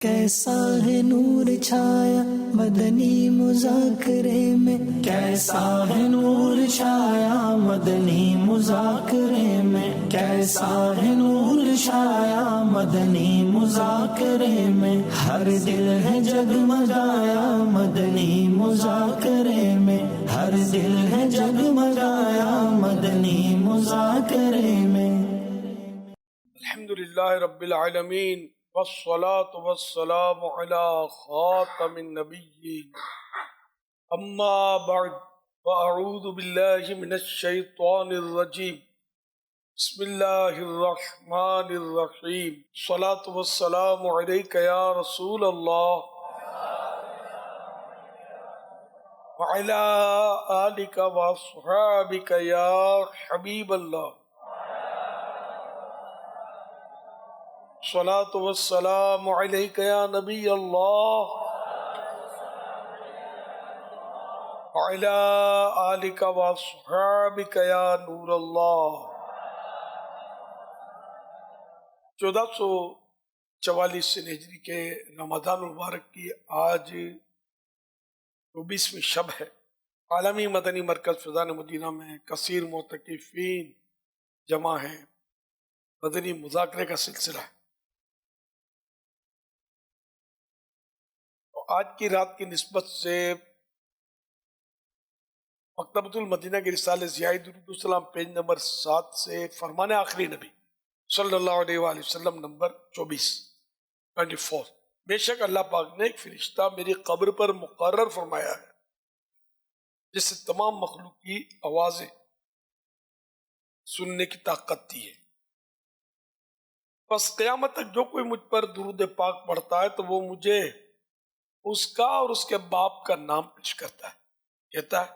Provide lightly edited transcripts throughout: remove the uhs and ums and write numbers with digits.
کیسا ہے نور چھایا مدنی مذاکرے میں، کیسا ہے نور چھایا مدنی مذاکرے میں، کیسا ہے نور چھایا مدنی مذاکرے میں، ہر دل ہے جگمگایا مدنی مذاکرے میں، ہر دل ہے جگمگایا مدنی مذاکرے میں۔ الحمدللہ رب العالمین والصلاة والسلام علی خاتم النبیین، اما بعد فاعوذ باللہ من الشیطان الرجیم، بسم اللہ الرحمن الرحیم، الصلاة والسلام علیک یا رسول اللہ وعلی آلک واصحابک یا حبیب اللہ، الصلاة والسلام علیک یا نبی اللہ وعلی آلک واصحابک یا نور اللہ۔ 1444 ہجری کے رمضان المبارک کی آج 24ویں شب ہے۔ عالمی مدنی مرکز فیضان مدینہ میں کثیر معتکفین جمع ہیں، مدنی مذاکرے کا سلسلہ ہے۔ آج کی رات کی نسبت سے مکتبۃ المدینہ کے رسالے ضیاء درود السلام پیج نمبر 7 سے فرمان آخری نبی صلی اللہ علیہ وآلہ وسلم نمبر 24 بے شک اللہ پاک نے ایک فرشتہ میری قبر پر مقرر فرمایا ہے جس سے تمام مخلوق کی آوازیں سننے کی طاقت دی ہے، پس قیامت تک جو کوئی مجھ پر درود پاک پڑھتا ہے تو وہ مجھے اس کا اور اس کے باپ کا نام پیش کرتا ہے، کہتا ہے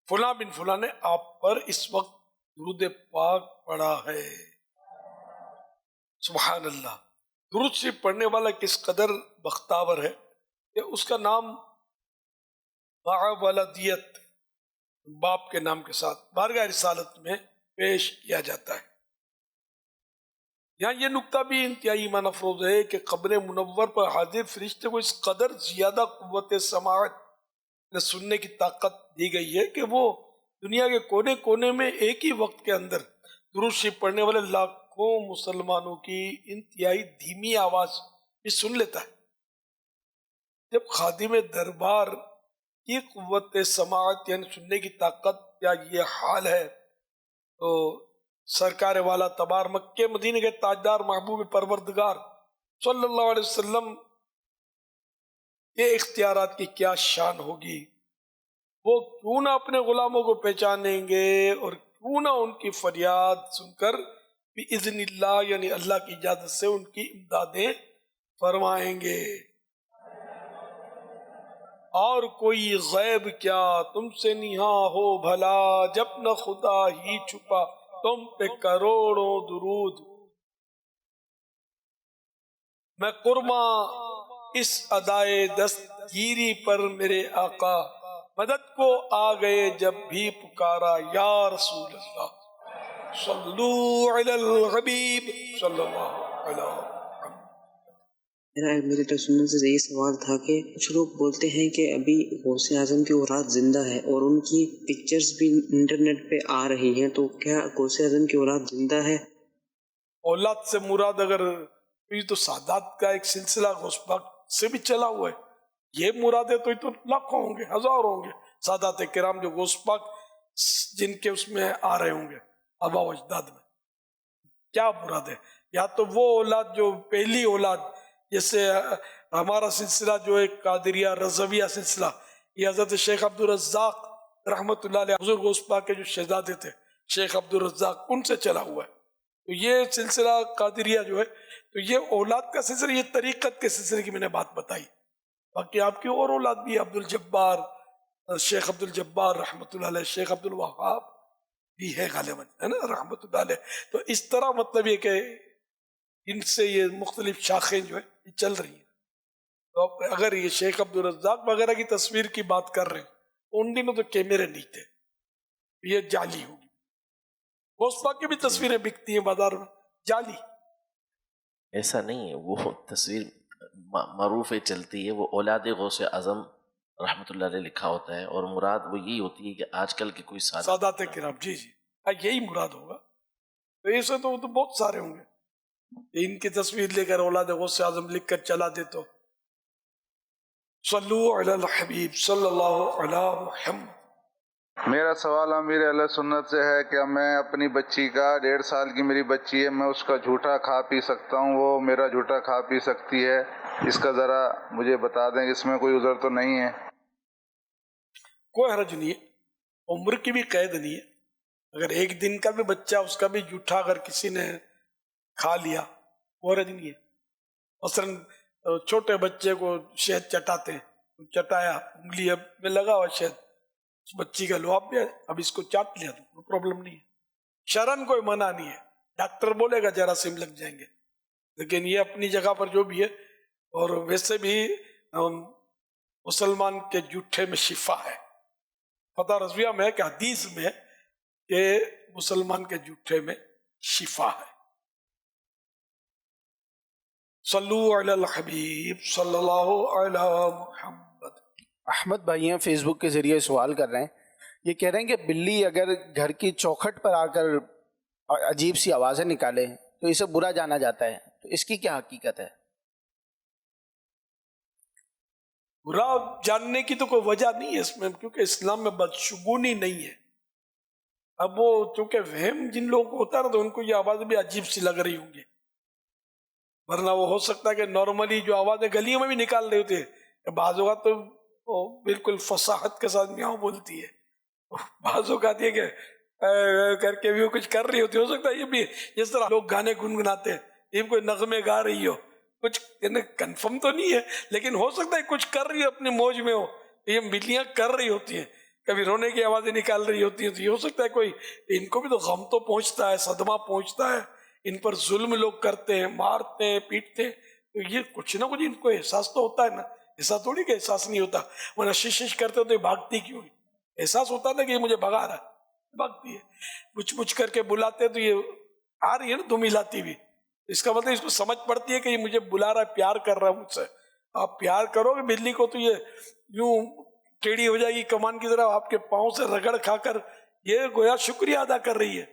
فلاں بن فلاں نے آپ پر اس وقت درود پاک پڑھا ہے۔ سبحان اللہ، درود شریف پڑھنے والا کس قدر بختاور ہے کہ اس کا نام مع ولدیت، باپ کے نام کے ساتھ بارگاہ رسالت میں پیش کیا جاتا ہے۔ یہاں یہ نکتہ بھی انتہائی ایمان افروز ہے کہ قبر منور پر حاضر فرشتے کو اس قدر زیادہ قوت سماعت نے سننے کی طاقت دی گئی ہے کہ وہ دنیا کے کونے کونے میں ایک ہی وقت کے اندر درود شریف پڑھنے والے لاکھوں مسلمانوں کی انتہائی دھیمی آواز بھی سن لیتا ہے۔ جب خادم دربار کی قوت سماعت یعنی سننے کی طاقت یا یہ حال ہے تو سرکار والا تبار مکہ مدینہ کے تاجدار محبوب پروردگار صلی اللہ علیہ وسلم کے اختیارات کی کیا شان ہوگی، وہ کیوں نہ اپنے غلاموں کو پہچانیں گے اور کیوں نہ ان کی فریاد سن کر بِإِذْنِ اللہ یعنی اللہ کی اجازت سے ان کی امدادیں فرمائیں گے۔ اور کوئی غیب کیا تم سے نہاں ہو بھلا، جب نہ خدا ہی چھپا تم پہ کروڑوں درود، میں قرباں اس ادائے دستگیری پر میرے آقا، مدد کو آ گئے جب بھی پکارا یا رسول اللہ صلو علی الحبیب صلی اللہ علیہ وسلم۔ میرے سننے سے یہی سوال تھا کہ کچھ لوگ بولتے ہیں کہ ابھی غوث اعظم کی اولاد زندہ ہے اور ان کی پکچرز بھی انٹرنیٹ پہ آ رہی ہیں، تو کیا غوث اعظم کی اولاد زندہ ہے؟ اولاد سے مراد اگر یہ تو سادات کا ایک سلسلہ غوث پاک سے بھی چلا ہوا ہے، یہ مراد ہے تو یہ تو لاکھوں ہوں گے، ہزار ہوں گے سادات کرام جو غوث پاک جن کے اس میں آ رہے ہوں گے آبا و اجداد میں۔ کیا مراد ہے؟ یا تو وہ اولاد جو پہلی اولاد، جیسے ہمارا سلسلہ جو ایک قادریہ رضویہ سلسلہ، یہ حضرت شیخ عبدالرزاق رحمت اللہ علیہ حضور غوث پاک کے جو شہزادے تھے شیخ عبدالرزاق، ان سے چلا ہوا ہے۔ تو یہ سلسلہ قادریہ جو ہے تو یہ اولاد کا سلسلہ، یہ طریقت کے سلسلے کی میں نے بات بتائی۔ باقی آپ کی اور اولاد بھی، عبد الجبار، شیخ عبد الجبار رحمت اللہ علیہ، شیخ عبد الوہاب بھی ہے غالباً، ہے نا رحمت اللہ علیہ۔ تو اس طرح مطلب یہ کہ ان سے یہ مختلف شاخیں جو ہے یہ چل رہی ہیں۔ تو اگر یہ شیخ عبدالرزاق وغیرہ کی تصویر کی بات کر رہے ہیں، ان دنوں تو کیمرے نہیں تھے، یہ جعلی ہوگی۔ غوث پاک کی بھی تصویریں بکتی ہیں بازار میں، جعلی۔ ایسا نہیں ہے، وہ تصویر معروف چلتی ہے وہ اولاد غوث اعظم رحمۃ اللہ علیہ لکھا ہوتا ہے، اور مراد وہ یہی ہوتی ہے کہ آج کل کے کوئی سادات کرام، جی جی یہی مراد ہوگا. تو ایسے تو بہت سارے ہوں گے، ان کی تصویر لے کر اولاد غوث اعظم لکھ کر چلا دے تو. صلو علی الحبیب صلی اللہ علی محمد. میرا سوال امیر اہل سنت سے ہے کہ میں اپنی بچی کا 1.5 سال کی میری بچی ہے، میں اس کا جھوٹا کھا پی سکتا ہوں، وہ میرا جھوٹا کھا پی سکتی ہے، اس کا ذرا مجھے بتا دیں، اس میں کوئی عذر تو نہیں ہے؟ کوئی حرج نہیں ہے، عمر کی بھی قید نہیں ہے. اگر ایک دن کا بھی بچہ اس کا بھی جھوٹا اگر کسی نے کھا لیا کوئی حرج نہیں ہے. مثلاً چھوٹے بچے کو شہد چٹاتے ہیں، چٹایا انگلی اب میں لگا ہوا شہد، اس بچی کا لو آپ اب اس کو چاٹ لیا تو کوئی پرابلم نہیں ہے، شرن کوئی منع نہیں ہے. ڈاکٹر بولے گا جراثیم لگ جائیں گے، لیکن یہ اپنی جگہ پر جو بھی ہے. اور ویسے بھی مسلمان کے جھوٹے میں شفا ہے. فتح رضویہ میں ہے کہ حدیث میں ہے کہ مسلمان کے جھوٹے میں شفا ہے. صلو علی الحبیب صلی اللہ علی محمد. احمد بھائی ہیں فیس بک کے ذریعے سوال کر رہے ہیں، یہ کہہ رہے ہیں کہ بلی اگر گھر کی چوکھٹ پر آ کر عجیب سی آوازیں نکالے تو اسے برا جانا جاتا ہے، تو اس کی کیا حقیقت ہے؟ برا جاننے کی تو کوئی وجہ نہیں ہے اس میں، کیونکہ اسلام میں بدشگونی نہیں ہے. اب وہ چونکہ وہم جن لوگوں کو ہوتا ہے نا تو ان کو یہ آوازیں بھی عجیب سی لگ رہی ہوں گی، ورنہ وہ ہو سکتا ہے کہ نارملی جو آوازیں گلیوں میں بھی نکال رہے ہوتے ہیں، بعض اوقات تو وہ بالکل فصاحت کے ساتھ میاؤں بولتی ہے، بعض اوقات یہ کہ کر کے بھی وہ کچھ کر رہی ہوتی. ہو سکتا ہے یہ بھی جس طرح لوگ گانے گنگناتے ہیں، یہ کوئی نغمے گا رہی ہو، کچھ کنفرم تو نہیں ہے لیکن ہو سکتا ہے کچھ کر رہی ہو اپنے موج میں ہو. یہ بلیاں کر رہی ہوتی ہیں، کبھی رونے کی آوازیں نکال رہی ہوتی ہیں، تو یہ ہو سکتا ہے کوئی، ان کو بھی تو غم تو پہنچتا ہے، صدمہ پہنچتا ہے، ان پر ظلم لوگ کرتے ہیں، مارتے ہیں، پیٹتے ہیں، تو یہ کچھ نہ کچھ ان کو احساس تو ہوتا ہے نا. ایسا تھوڑی کہ احساس نہیں ہوتا، ورنہ شش کرتے تو یہ بھاگتی کیوں ہے؟ احساس ہوتا نا کہ یہ مجھے بھگا رہا ہے، بھاگتی ہے. پوچھ پوچھ کر کے بلاتے تو یہ آ رہی ہے نا دم ہلاتی بھی، اس کا مطلب اس کو سمجھ پڑتی ہے کہ یہ مجھے بلا رہا ہے، پیار کر رہا ہے مجھ سے. آپ پیار کرو گے بلی کو تو یہ یوں ٹیڑھی ہو جائے گی کمان کی طرح، آپ کے پاؤں سے رگڑ کھا کر یہ گویا شکریہ ادا کر رہی ہے.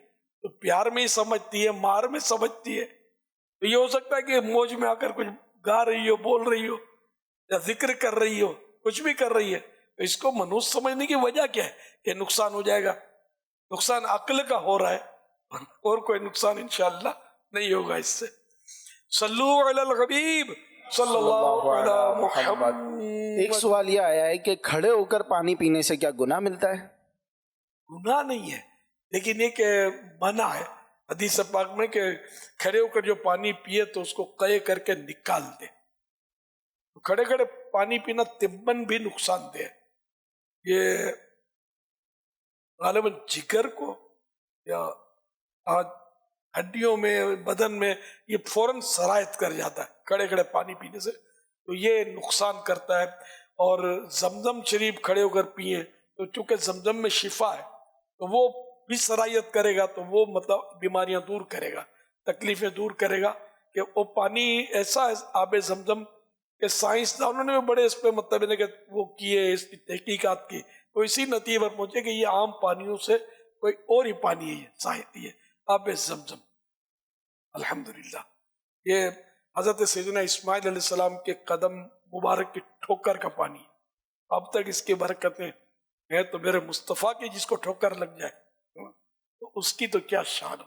تو پیار میں ہی سمجھتی ہے، مار میں سمجھتی ہے. تو یہ ہو سکتا ہے کہ موج میں آ کر کچھ گا رہی ہو، بول رہی ہو، یا ذکر کر رہی ہو، کچھ بھی کر رہی ہے. تو اس کو منحوس سمجھنے کی وجہ کیا ہے کہ نقصان ہو جائے گا؟ نقصان عقل کا ہو رہا ہے، اور کوئی نقصان انشاءاللہ نہیں ہوگا اس سے. صلو علی الحبیب صلی اللہ علی محمد. ایک سوال یہ آیا ہے کہ کھڑے ہو کر پانی پینے سے کیا گناہ ملتا ہے؟ گناہ نہیں ہے، لیکن یہ کہ منع ہے حدیث پاک میں کہ کھڑے ہو کر جو پانی پیے تو اس کو قے کر کے نکال دے. کھڑے کھڑے پانی پینا طباً بھی نقصان دہ ہے. یہ غالباً جگر کو یا ہڈیوں میں، بدن میں یہ فوراً سرایت کر جاتا ہے کھڑے کھڑے پانی پینے سے، تو یہ نقصان کرتا ہے. اور زمزم شریف کھڑے ہو کر پیئیں تو چونکہ زمزم میں شفا ہے تو وہ بھی سرایت کرے گا، تو وہ مطلب بیماریاں دور کرے گا، تکلیفیں دور کرے گا. کہ وہ پانی ایسا ہے آب زمزم کہ سائنسدانوں نے بھی بڑے اس پہ مطلب کہ وہ کیے، اس کی تحقیقات کی، تو اسی نتیجے پر پہنچے کہ یہ عام پانیوں سے کوئی اور ہی پانی ہے، یہ سائنس ہے آب زمزم. الحمدللہ یہ حضرت سیدنا اسماعیل علیہ السلام کے قدم مبارک کی ٹھوکر کا پانی، اب تک اس کی برکتیں ہیں. تو میرے مصطفیٰ کی جس کو ٹھوکر لگ جائے تو اس کی تو کیا شان ہو.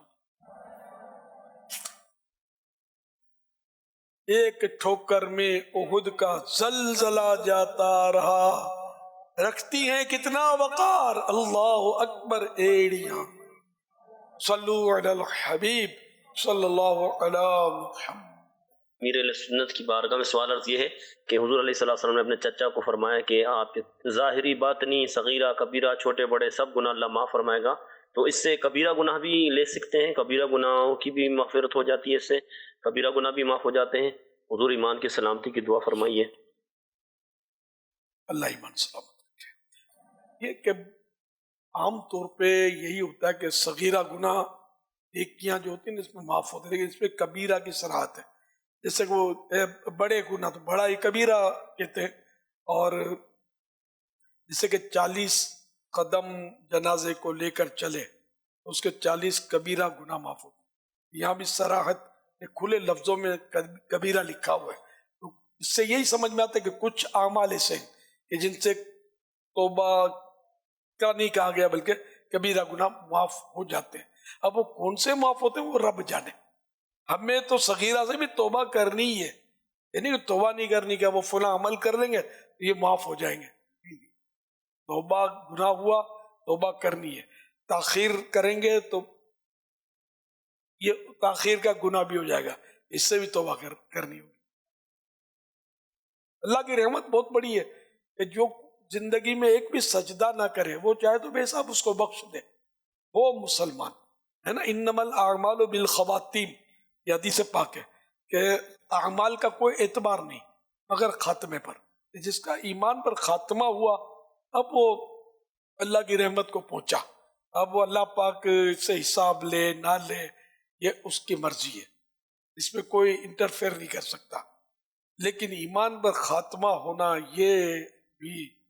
ایک ٹھوکر میں احد کا زلزلہ جاتا رہا، رکھتی ہیں کتنا وقار اللہ اکبر ایڑیاں. صلو علی الحبیب صلی اللہ علی محمد. امیر علیہ سنت کی بارگاہ میں سوال عرض یہ ہے کہ حضور علیہ الصلوۃ والسلام نے اپنے چچا کو فرمایا کہ آپ ظاہری باطنی صغیرہ کبیرہ چھوٹے بڑے سب گناہ اللہ معاف فرمائے گا، تو اس سے کبیرہ گناہ بھی لے سکتے ہیں؟ کبیرہ گناہوں کی بھی مغفرت ہو جاتی ہے، اس سے کبیرہ گناہ بھی معاف ہو جاتے ہیں؟ حضور ایمان کی سلامتی کی دعا فرمائیے. اللہ ایمان سلامت رکھے. یہ کہ عام طور پہ یہی ہوتا ہے کہ صغیرہ گناہ نیکیاں جو ہوتی ہیں اس میں معاف ہوتے ہیں، لیکن اس پہ کبیرہ کی صراحت ہے. جیسے کہ وہ بڑے گناہ تو بڑا ہی کبیرہ کہتے ہیں، اور جیسے کہ 40 قدم جنازے کو لے کر چلے اس کے 40 کبیرہ گناہ معاف ہوتے، یہاں بھی صراحت کھلے لفظوں میں کبیرہ لکھا ہوا ہے، تو اس سے یہی سمجھ میں آتا ہے کہ کچھ اعمال ایسے ہیں کہ جن سے توبہ کا نہیں کہا گیا بلکہ کبیرہ گناہ معاف ہو جاتے ہیں۔ اب وہ کون سے معاف ہوتے ہیں وہ رب جانے، ہمیں تو صغیرہ سے بھی توبہ کرنی ہی ہے، یعنی کہ توبہ نہیں کرنی کہ وہ فلاں عمل کر لیں گے تو یہ معاف ہو جائیں گے، توبہ گناہ ہوا توبہ کرنی ہے، تاخیر کریں گے تو یہ تاخیر کا گناہ بھی ہو جائے گا، اس سے بھی توبہ کرنی ہوگی۔ اللہ کی رحمت بہت بڑی ہے کہ جو زندگی میں ایک بھی سجدہ نہ کرے وہ چاہے تو بے حساب اس کو بخش دے، وہ مسلمان ہے نا۔ انما الاعمال بالخواتیم، یہ حدیث پاک ہے کہ اعمال کا کوئی اعتبار نہیں مگر خاتمے پر، جس کا ایمان پر خاتمہ ہوا اب وہ اللہ کی رحمت کو پہنچا، اب وہ اللہ پاک سے حساب لے نہ لے یہ اس کی مرضی ہے، اس میں کوئی انٹرفیئر نہیں کر سکتا، لیکن ایمان پر خاتمہ ہونا یہ بھی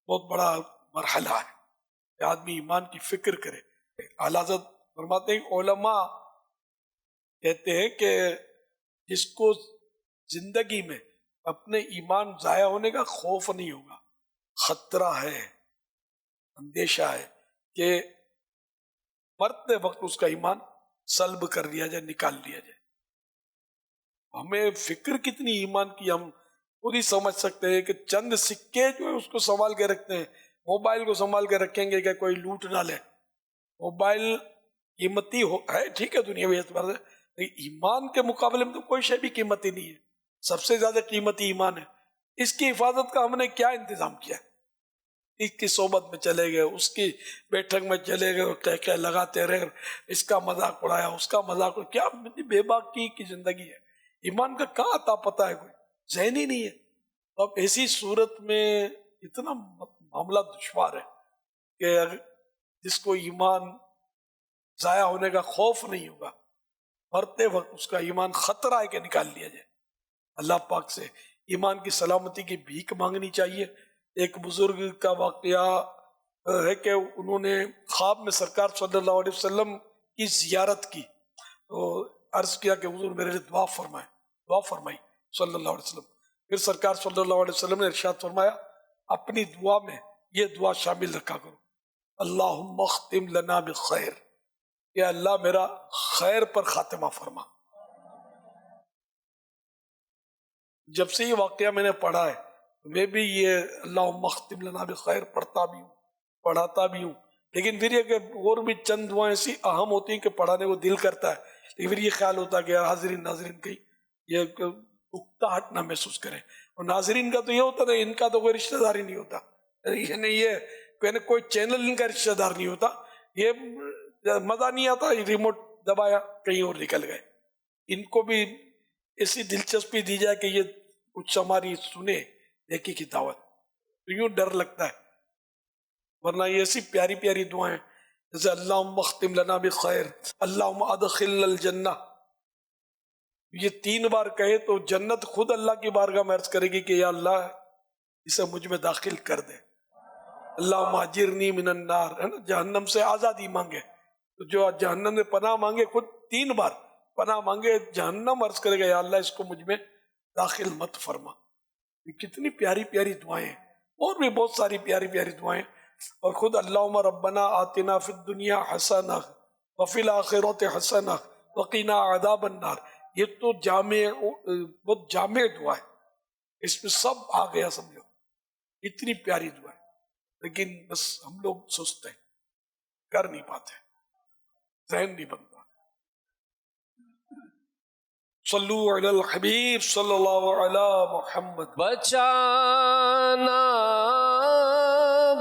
بہت بڑا مرحلہ ہے کہ آدمی ایمان کی فکر کرے۔ اعلیٰ حضرت فرماتے ہیں، علماء کہتے ہیں کہ جس کو زندگی میں اپنے ایمان ضائع ہونے کا خوف نہیں ہوگا، خطرہ ہے، اندیشہ ہے کہ مرتے وقت اس کا ایمان سلب کر لیا جائے، نکال لیا جائے۔ ہمیں فکر کتنی ایمان کی ہم پوری سمجھ سکتے ہیں کہ چند سکے جو ہے اس کو سنبھال کے رکھتے ہیں، موبائل کو سنبھال کے رکھیں گے کہ کوئی لوٹ نہ لے۔ موبائل قیمتی ہے ٹھیک ہے دنیاوی اعتبار سے، لیکن ایمان کے مقابلے میں تو کوئی شے بھی قیمتی نہیں ہے، سب سے زیادہ قیمتی ایمان ہے۔ اس کی حفاظت کا ہم نے کیا انتظام کیا؟ اس کی صحبت میں چلے گئے، اس کی بیٹھک میں چلے گئے، کہہ لگاتے رہے، اس کا مذاق اڑایا، اس کا مذاق اڑایا، کیا بے باکی کی زندگی ہے۔ ایمان کا کہاں عطا پتہ ہے، کوئی ذہن ہی نہیں ہے۔ اب ایسی صورت میں اتنا معاملہ دشوار ہے کہ جس کو ایمان ضائع ہونے کا خوف نہیں ہوگا، مرتے وقت اس کا ایمان خطرہ ہے کہ نکال لیا جائے۔ اللہ پاک سے ایمان کی سلامتی کی بھیک مانگنی چاہیے۔ ایک بزرگ کا واقعہ ہے کہ انہوں نے خواب میں سرکار صلی اللہ علیہ وسلم کی زیارت کی، تو عرض کیا کہ حضور میرے لیے دعا فرمائے، دعا فرمائی صلی اللہ علیہ وسلم۔ پھر سرکار صلی اللہ علیہ وسلم نے ارشاد فرمایا اپنی دعا میں یہ دعا شامل رکھا کرو، اللہم اختم لنا بخیر، کہ اللہ میرا خیر پر خاتمہ فرما۔ جب سے یہ واقعہ میں نے پڑھا ہے میں بھی یہ اللہم اختم لنا بخیر پڑھتا بھی ہوں، پڑھاتا بھی ہوں، لیکن پھر یہ کہ اور بھی چند دعائیں ایسی اہم ہوتی ہیں کہ پڑھانے کو دل کرتا ہے، لیکن پھر یہ خیال ہوتا ہے کہ یار حاضرین ناظرین کہیں یہ اکتاہٹ نہ محسوس کریں، اور ناظرین کا تو یہ ہوتا ہے ان کا تو کوئی رشتہ دار ہی نہیں ہوتا، یعنی یہ کوئی چینل ان کا رشتہ دار نہیں ہوتا، یہ مزہ نہیں آتا، ریموٹ دبایا کہیں اور نکل گئے۔ ان کو بھی ایسی دلچسپی دی جائے کہ یہ کچھ ہماری سنے نیکی کی دعوت، تو یوں ڈر لگتا ہے، ورنہ یہ ایسی پیاری پیاری دعائیں جیسے اللہم اختم لنا بخیر، اللہم ادخلنا الجنہ، یہ 3 بار کہے تو جنت خود اللہ کی بارگاہ میں عرض کرے گی کہ یا اللہ اسے مجھ میں داخل کر دے، اللہم اجرنی من النار، ہے نا، جہنم سے آزادی مانگے، تو جو جہنم میں پناہ مانگے خود 3 بار پناہ مانگے، جہنم عرض کرے گا یا اللہ اس کو مجھ میں داخل مت فرما۔ یہ کتنی پیاری پیاری دعائیں ہیں، اور بھی بہت ساری پیاری پیاری دعائیں، اور خود اللہم ربنا آتنا فی الدنیا حسنہ وفی الآخرۃ حسنہ وقنا عذاب النار، یہ تو بہت جامع دعا ہے، اس میں سب آ گیا سمجھو، اتنی پیاری دعا ہے، لیکن بس ہم لوگ سست ہیں، کر نہیں پاتے، ذہن نہیں بنتا۔ صلو علی الحبیب صلی اللہ علی محمد۔ بچانا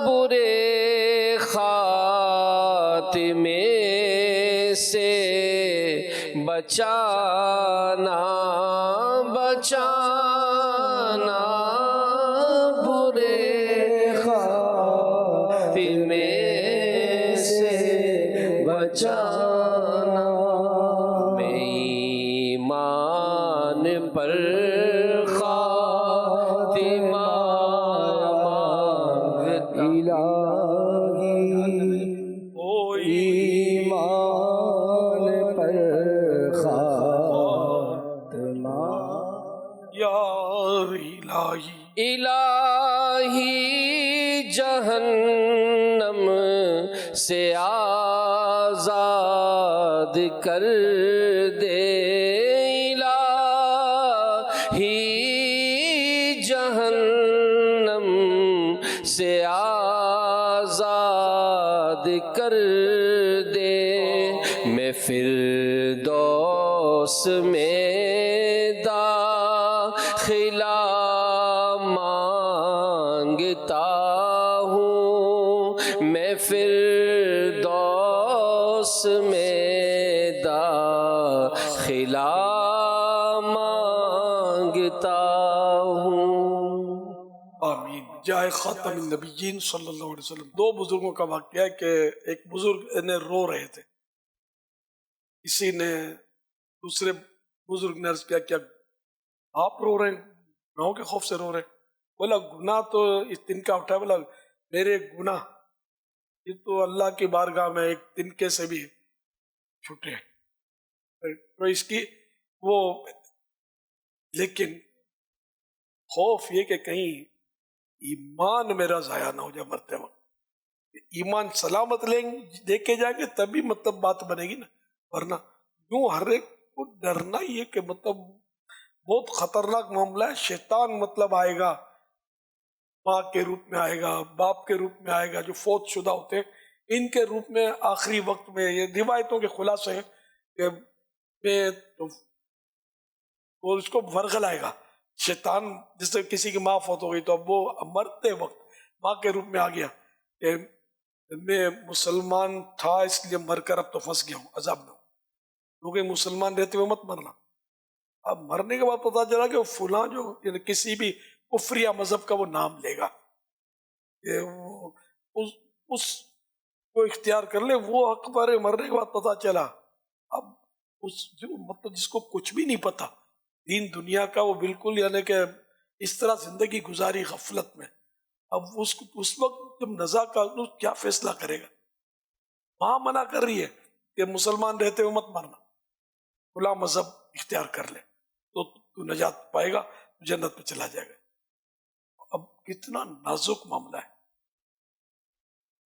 برے خاتمے سے، بچانا بچانا برے خاتمے سے، بچانا میں ایمان الہی جہنم سے آزاد کر دے، الہی جہنم سے آزاد کر دے، میں فردوس میں داخلہ مانگتا ہوں، میں فردوس میں داخلہ مانگتا ہوں۔ آمین جائے خاتم النبیین صلی اللہ علیہ وسلم۔ دو بزرگوں کا واقعہ ہے کہ ایک بزرگ نے رو رہے تھے، کسی نے دوسرے بزرگ نے عرض کیا کہ آپ رو رہے ہیں، گناہوں کے خوف سے رو رہے ہیں؟ بولا گناہ تو اس دن کا اٹھا، بولا میرے گناہ یہ تو اللہ کی بارگاہ میں ایک تنکے سے بھی چھوٹے ہیں، تو اس کی وہ، لیکن خوف یہ کہ کہیں ایمان میرا ضائع نہ ہو جائے مرتے وقت۔ ایمان سلامت لے کے جائیں گے تبھی مطلب بات بنے گی نا، ورنہ یوں ہر ایک کو ڈرنا ہی ہے کہ مطلب بہت خطرناک معاملہ ہے۔ شیطان مطلب آئے گا، ماں کے روپ میں آئے گا، باپ کے روپ میں آئے گا، جو فوت شدہ ہوتے ہیں ان کے روپ میں آخری وقت میں، یہ روایتوں کے خلاصے ہیں کہ وہ اس کو ورغل آئے گا شیطان، جس سے کسی کی ماں فوت ہو گئی تو اب وہ مرتے وقت ماں کے روپ میں آ گیا کہ میں مسلمان تھا اس لیے مر کر اب تو پھنس گیا ہوں، عذاب میں ہوں، کیونکہ مسلمان رہتے ہوئے مت مرنا۔ اب مرنے کے بعد پتا چلا کہ وہ فلاں جو یعنی کسی بھی کفریہ مذہب کا وہ نام لے گا، کہ اس کو اختیار کر لے، وہ حق پر ہے۔ مرنے کے بعد پتا چلا اب اس جو مطلب جس کو کچھ بھی نہیں پتا دین دنیا کا، وہ بالکل یعنی کہ اس طرح زندگی گزاری غفلت میں، اب اس وقت جب نزا کا کیا فیصلہ کرے گا؟ ماں منع کر رہی ہے کہ مسلمان رہتے ہوئے مت مرنا، کھلا مذہب اختیار کر لے تو تو نجات پائے گا، جنت میں چلا جائے گا۔ اب کتنا نازک معاملہ ہے،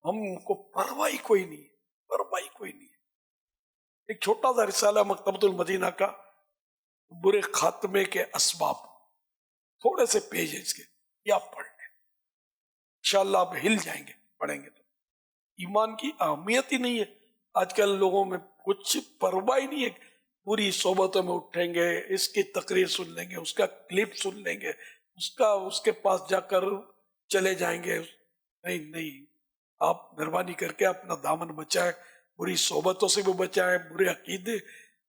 ہم کو پرواہی کوئی نہیں ہے، پرواہی کوئی نہیں ہے۔ ایک چھوٹا سا رسالہ مکتبۃ المدینہ کا برے خاتمے کے اسباب، تھوڑے سے پیج ہیں اس کے، یہ آپ پڑھ لیں، انشاءاللہ آپ ہل جائیں گے پڑھیں گے تو۔ ایمان کی اہمیت ہی نہیں ہے آج کل لوگوں میں، کچھ پرواہ ہی نہیں ہے، پوری صحبتوں میں اٹھیں گے، اس کی تقریر سن لیں گے، اس کا کلپ سن لیں گے، اس کے پاس جا کر چلے جائیں گے۔ نہیں، آپ مہربانی کر کے اپنا دامن بچائیں، بری صحبتوں سے بھی بچائیں، برے عقیدے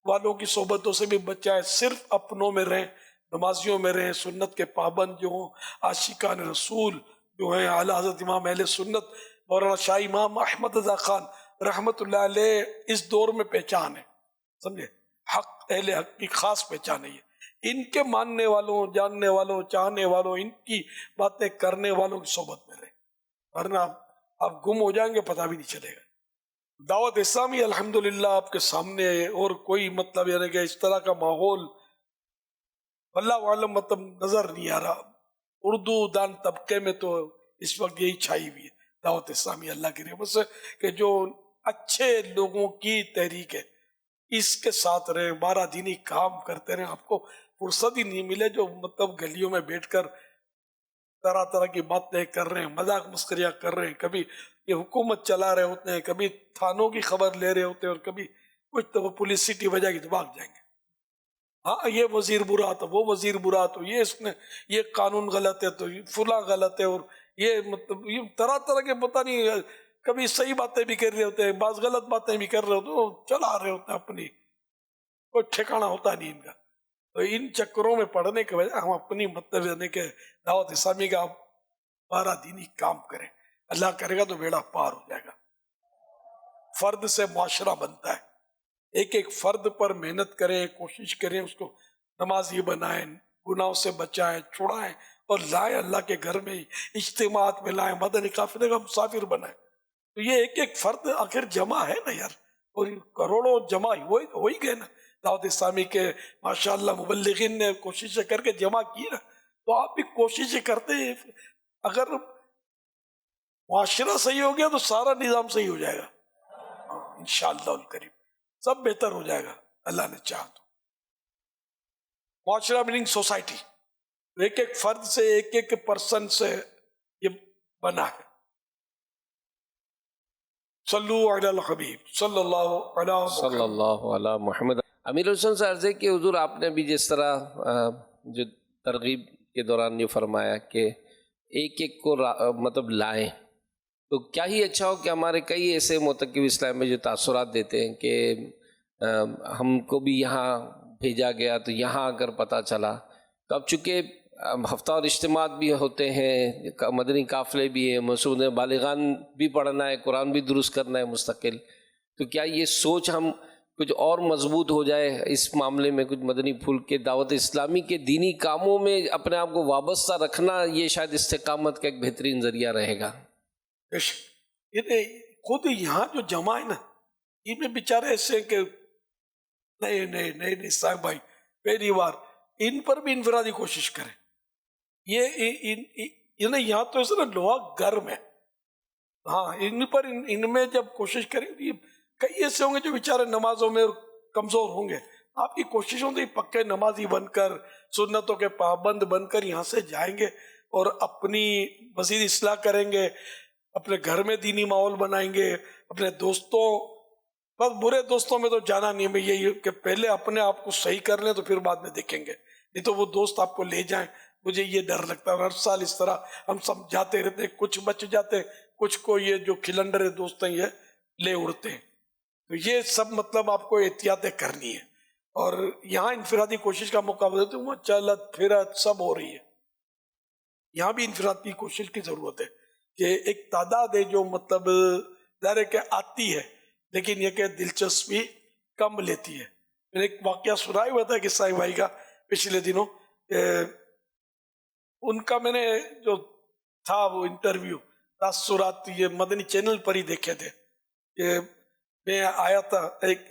والوں کی صحبتوں سے بھی بچائیں، صرف اپنوں میں رہیں، نمازیوں میں رہیں، سنت کے پابند جو ہوں، عاشقان رسول جو ہیں، اعلیٰ حضرت امام اہل سنت مولانا شاہ امام احمد رضا خان رحمت اللہ علیہ اس دور میں پہچان ہے، سمجھے، حق اہل حق کی خاص پہچان ہے یہ۔ ان کے ماننے والوں، جاننے والوں، چاہنے والوں، ان کی باتیں کرنے والوں کی صحبت میں رہیں، ورنہ آپ گم ہو جائیں گے، پتہ بھی نہیں چلے گا۔ دعوت اسلامی الحمدللہ آپ کے سامنے ہے، اور کوئی مطلب یعنی کہ اس طرح کا ماحول اللہ عالم مطلب نظر نہیں آ رہا۔ اردو دان طبقے میں تو اس وقت یہی چھائی ہوئی ہے دعوت اسلامی، اللہ کی رحمت سے کہ جو اچھے لوگوں کی تحریک ہے اس کے ساتھ رہیں، 12 دینی کام کرتے رہیں، آپ کو فرصت ہی نہیں ملے جو مطلب گلیوں میں بیٹھ کر طرح طرح کی باتیں کر رہے ہیں، مذاق مسخریاں کر رہے ہیں، کبھی یہ حکومت چلا رہے ہوتے ہیں، کبھی تھانوں کی خبر لے رہے ہوتے ہیں، اور کبھی کچھ تو وہ پولیس سٹی بجائے گی تو بھاگ جائیں گے، ہاں یہ وزیر برا تو وہ وزیر برا تو یہ اس نے یہ قانون غلط ہے تو فلاں غلط ہے، اور یہ مطلب یہ طرح طرح کے پتہ نہیں، کبھی صحیح باتیں بھی کر رہے ہوتے ہیں، بعض غلط باتیں بھی کر رہے ہوتے ہیں، چلا رہے ہوتے ہیں، اپنی کوئی ٹھکانہ ہوتا نہیں ان کا۔ تو ان چکروں میں پڑھنے کے وجہ ہم اپنی مطلب یعنی کہ دعوت اسلامی کا 12 دینی کام کریں، اللہ کرے گا تو بیڑا پار ہو جائے گا۔ فرد سے معاشرہ بنتا ہے، ایک ایک فرد پر محنت کریں، کوشش کریں، اس کو نمازی بنائیں، گناہوں سے بچائیں، چھڑائیں، اور لائیں اللہ کے گھر میں اجتماعات میں لائیں، مدنی قافلے کا مسافر بنائیں۔ تو یہ ایک ایک فرد آخر جمع ہے نا یار، اور کروڑوں جمع ہو ہی گئے نا، دعوت اسلامی کے ماشاءاللہ مبلغین نے کوششیں کر کے جمع کی نا، تو آپ بھی کوششیں کرتے ہیں. اگر معاشرہ صحیح ہو گیا تو سارا نظام صحیح ہو جائے گا انشاءاللہ الکریم، سب بہتر ہو جائے گا اللہ نے چاہا تو. معاشرہ میننگ سوسائٹی، ایک ایک فرد سے ایک ایک پرسن سے یہ بنا ہے. صلو علی الحبیب صلی اللہ صلی علیہ اللہ علی محمد. امیر حسن سے عرض ہے کہ حضور آپ نے بھی جس طرح جو ترغیب کے دوران یہ فرمایا کہ ایک ایک کو مطلب لائیں، تو کیا ہی اچھا ہو کہ ہمارے کئی ایسے معتکف اسلام میں جو تاثرات دیتے ہیں کہ ہم کو بھی یہاں بھیجا گیا تو یہاں آ کر پتہ چلا. تو اب چونکہ ہفتہ اور اجتماعات بھی ہوتے ہیں، مدنی قافلے بھی ہیں، مسعود بالغان بھی پڑھنا ہے، قرآن بھی درست کرنا ہے مستقل، تو کیا یہ سوچ ہم کچھ اور مضبوط ہو جائے اس معاملے میں، کچھ مدنی پھول کے دعوت اسلامی کے دینی کاموں میں اپنے آپ کو وابستہ رکھنا، یہ شاید استقامت کا ایک بہترین ذریعہ رہے گا. یہ خود یہاں جو جمع ہے نا، ان میں بیچارے ایسے کہ نہیں صاحب بھائی پہلی بار ان پر بھی انفرادی کوشش کریں. یہ یہاں تو ایسا نا لوہا گرم ہے، ہاں ان پر ان میں جب کوشش کریں، کئی ایسے ہوں گے جو بیچارے نمازوں میں کمزور ہوں گے. آپ کی کوشش ہوں گی پکے نمازی بن کر، سنتوں کے پابند بن کر یہاں سے جائیں گے اور اپنی مزید اصلاح کریں گے، اپنے گھر میں دینی ماحول بنائیں گے، اپنے دوستوں، بس برے دوستوں میں تو جانا نہیں. میں یہی کہ پہلے اپنے آپ کو صحیح کر لیں تو پھر بعد میں دیکھیں گے، نہیں تو وہ دوست آپ کو لے جائیں. مجھے یہ ڈر لگتا ہے، اور ہر سال اس طرح ہم سب جاتے رہتے ہیں، کچھ بچ جاتے ہیں، کچھ کو یہ جو کھلنڈر دوست ہیں یہ لے اڑتے ہیں. تو یہ سب مطلب آپ کو احتیاطیں کرنی ہے. اور یہاں انفرادی کوشش کا موقع دیتے ہیں، چلت پھرت سب ہو رہی ہے. یہاں بھی انفراد کی کوشش کی ضرورت ہے کہ ایک تعداد ہے جو مطلب ظاہر ہے کہ آتی ہے، لیکن یہ کہ دلچسپی کم لیتی ہے. میں نے ایک واقعہ سنایا ہوا تھا کہ صاحب بھائی کا پچھلے دنوں، ان کا میں نے جو تھا وہ انٹرویو تاثرات یہ مدنی چینل پر ہی دیکھے تھے. کہ میں آیا تھا،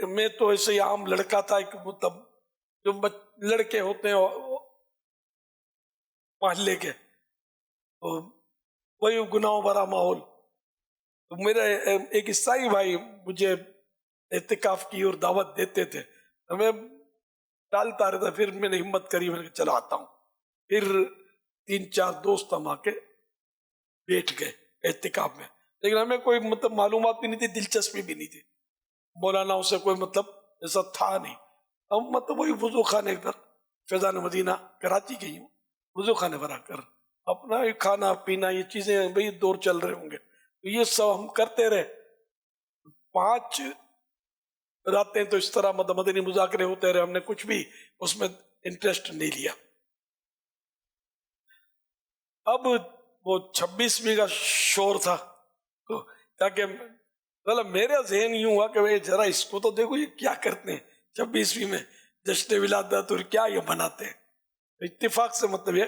میں تو ایسے ہی عام لڑکا تھا، ایک مطلب جو لڑکے ہوتے ہیں محلے کے، تو وہی گناہوں بھرا ماحول. تو میرا ایک عیسائی بھائی مجھے اعتکاف کی اور دعوت دیتے تھے، میں ٹالتا رہتا. پھر میں نے ہمت کری، میں نے کہا چلو آتا ہوں. پھر 3-4 دوست ہم آ کے بیٹھ گئے اعتکاف میں، لیکن ہمیں کوئی مطلب معلومات بھی نہیں تھی، دلچسپی بھی نہیں تھی، مولاناؤں سے کوئی مطلب ایسا تھا نہیں. ہم مطلب وہی وضو خانے پر، فیضان مدینہ کراچی کے ہی ہوں، وضو خانے پر آ کر اپنا کھانا پینا یہ چیزیں بھئی دور چل رہے ہوں گے. یہ سب ہم کرتے رہے 5 راتیں. تو اس طرح مدنی مذاکرے ہوتے رہے، ہم نے کچھ بھی اس میں انٹرسٹ نہیں لیا. اب وہ 26ویں کا شور تھا، تو تاکہ مطلب میرا ذہن یوں ہوا کہ ذرا اس کو تو دیکھو یہ کیا کرتے ہیں 26ویں میں جشن ولادت اور کیا یہ مناتے ہیں. اتفاق سے مطلب یہ،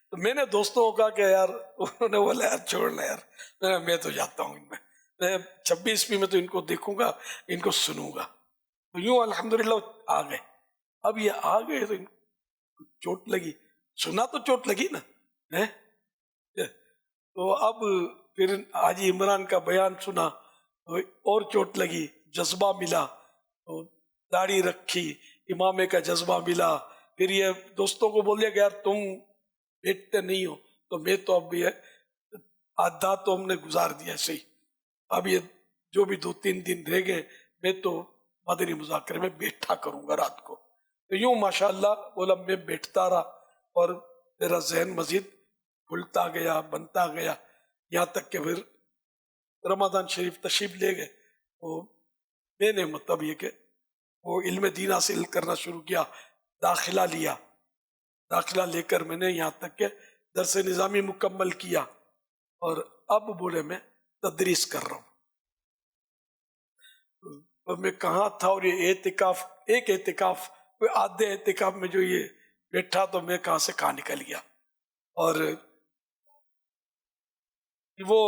تو میں نے دوستوں کو کہا کہ یار، انہوں نے بولا یار چھوڑنا یار، میں تو جاتا ہوں ان میں 26ویں میں تو ان کو دیکھوں گا، ان کو سنوں گا. تو یوں الحمدللہ آ گئے. اب یہ آ گئے تو چوٹ لگی، سنا تو چوٹ لگی نا. تو اب پھر حاجی عمران کا بیان سنا تو اور چوٹ لگی، جذبہ ملا، تو داڑھی رکھی، امامے کا جذبہ ملا. پھر یہ دوستوں کو بول دیا کہ یار تم بیٹھتے نہیں ہو، تو میں تو اب یہ آدھا تو ہم نے گزار دیا ایسے ہی. اب یہ جو بھی 2-3 دن رہ گئے میں تو مدنی مذاکرے میں بیٹھا کروں گا رات کو. تو یوں ماشاءاللہ بولا میں بیٹھتا رہا اور میرا ذہن مزید کھلتا گیا، بنتا گیا، یہاں تک کہ پھر رمضان شریف تشریف لے گئے. تو میں نے مطلب یہ کہ وہ علم دین حاصل کرنا شروع کیا، داخلہ لیا. داخلہ لے کر میں نے یہاں تک کہ درس نظامی مکمل کیا، اور اب بولے میں تدریس کر رہا ہوں. اور میں کہاں تھا، اور یہ اعتکاف، ایک اعتکاف کوئی آدھے اعتکاف میں جو یہ بیٹھا تو میں کہاں سے کہاں نکل گیا. اور وہ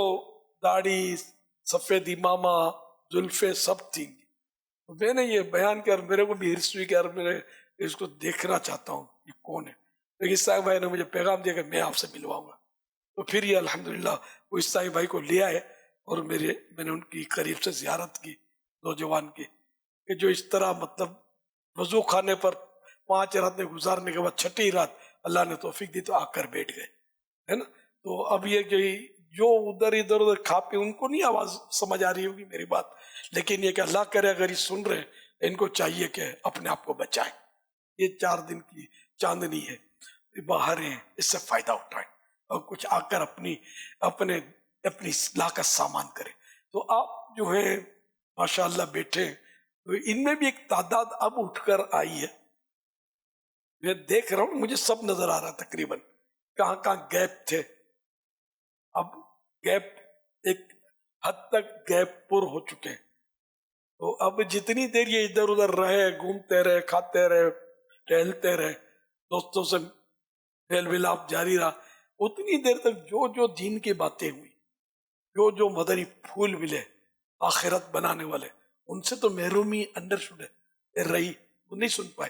داڑھی، سفید امامہ، زلفیں سب تھیں. میں نے یہ بیان کیا اور میرے کو بھی ہرس ہوئی کہ یار میں اس کو دیکھنا چاہتا ہوں یہ کون ہے. لیکن اسائی بھائی نے مجھے پیغام دیا کہ میں آپ سے ملواؤں گا. تو پھر یہ الحمدللہ وہ اسائی بھائی کو لے آئے اور میں نے ان کی قریب سے زیارت کی نوجوان کی کہ جو اس طرح مطلب وضو خانے پر 5 راتیں گزارنے کے بعد 6ٹی رات اللہ نے توفیق دی تو آ کر بیٹھ گئے ہے نا. تو اب یہ کہ جو ادھر کھا پی ان کو نہیں آواز سمجھ آ رہی ہوگی میری بات, لیکن یہ کہ اللہ کرے اگر یہ سن رہے ہیں ان کو چاہیے کہ اپنے آپ کو بچائیں. یہ 4 دن کی چاندنی ہے, باہر ہیں, اس سے فائدہ اٹھائیں اور کچھ آ کر اپنی اصلاح کا سامان کریں. تو آپ جو ہیں ماشاء اللہ بیٹھے, تو ان میں بھی ایک تعداد اب اٹھ کر آئی ہے. میں دیکھ رہا ہوں مجھے سب نظر آ رہا تقریباً کہاں کہاں گیپ تھے. اب گیپ ایک حد تک گیپ پر ہو چکے ہیں. تو اب جتنی دیر یہ ادھر ادھر رہے, گھومتے رہے, کھاتے رہے, ٹہلتے رہے, دوستوں سے میل ملاپ جاری رہا, اتنی دیر تک جو دین کی باتیں ہوئی, جو مدنی پھول ملے آخرت بنانے والے, ان سے تو محرومی انڈرسٹوڈ رہی, وہ نہیں سن پائے.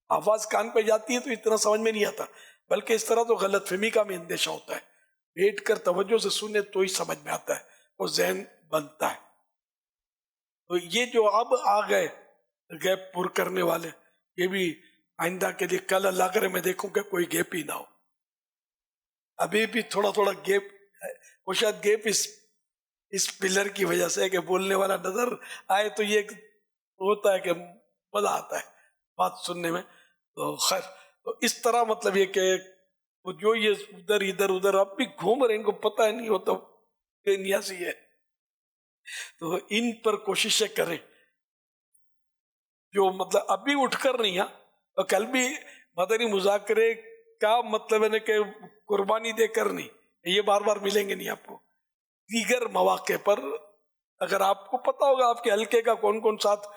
آواز کان پہ جاتی ہے تو اتنا سمجھ میں نہیں آتا, بلکہ اس طرح تو غلط فہمی کا بھی اندیشہ ہوتا ہے. بیٹھ کر توجہ سے سنے تو ہی سمجھ میں آتا ہے اور ذہن بنتا ہے. تو یہ جو اب آ گئے گیپ پر کرنے والے, یہ بھی آئندہ کے لیے کل اللہ کرے میں دیکھوں کہ کوئی گیپ ہی نہ ہو. ابھی بھی تھوڑا گیپ ہے, وہ شاید گیپ اس پلر کی وجہ سے کہ بولنے والا نظر آئے تو یہ ہوتا ہے کہ مزہ آتا ہے بات سننے میں. تو خیر, تو اس طرح مطلب یہ کہ وہ جو یہ ادھر اب بھی گھوم رہے, ان کو پتہ نہیں ہوتا کہ نیازی ہے, تو ان پر کوششیں کریں جو مطلب ابھی اٹھ کر نہیں. اور کل بھی مدنی مذاکرے کا مطلب ہے کہ قربانی دے کر نہیں, یہ بار بار ملیں گے نہیں آپ کو. دیگر مواقع پر اگر آپ کو پتا ہوگا آپ کے حلقے کا کون کون ساتھ